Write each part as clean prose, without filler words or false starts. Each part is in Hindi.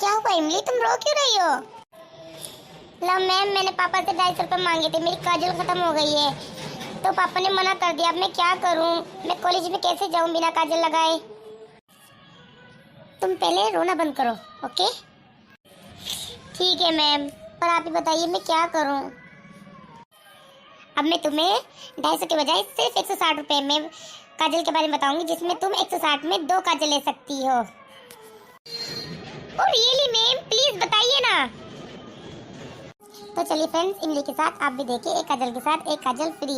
क्या हुआ इमली, तुम रो क्यों रही हो? लो मैम, मैंने पापा से 250 रुपये मांगे थे, मेरी काजल खत्म हो गई है तो पापा ने मना कर दिया। अब मैं क्या करूं? मैं कॉलेज में कैसे जाऊं बिना काजल लगाए? तुम पहले रोना बंद करो, ओके? ठीक है मैम, पर आप ही बताइए मैं क्या करूं? अब मैं तुम्हें 250 के बजाय सिर्फ 160 रुपये में काजल के बारे में बताऊंगी, जिसमें तुम 160 में 2 काजल ले सकती हो। और रियली मैम, प्लीज बताइए ना। तो चलिए फ्रेंड्स, इमली के साथ आप भी देखिए, एक काजल के साथ एक काजल फ्री।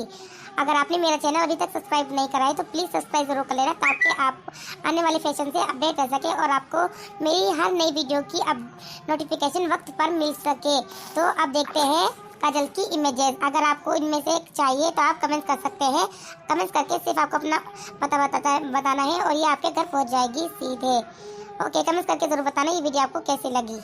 अगर आपने मेरा चैनल अभी तक सब्सक्राइब नहीं करा है तो प्लीज़ सब्सक्राइब जरूर कर लेना, ताकि आप आने वाले फैशन से अपडेट रह सके और आपको मेरी हर नई वीडियो की अब नोटिफिकेशन वक्त पर मिल सके। तो अब देखते हैं काजल की इमेजेस। अगर आपको इनमें से चाहिए तो आप कमेंट कर सकते हैं। कमेंट करके सिर्फ आपको अपना पता बताना है और ये आपके घर पहुँच जाएगी सीधे। ओके, कमेंट करके ज़रूर बताना ये वीडियो आपको कैसी लगी।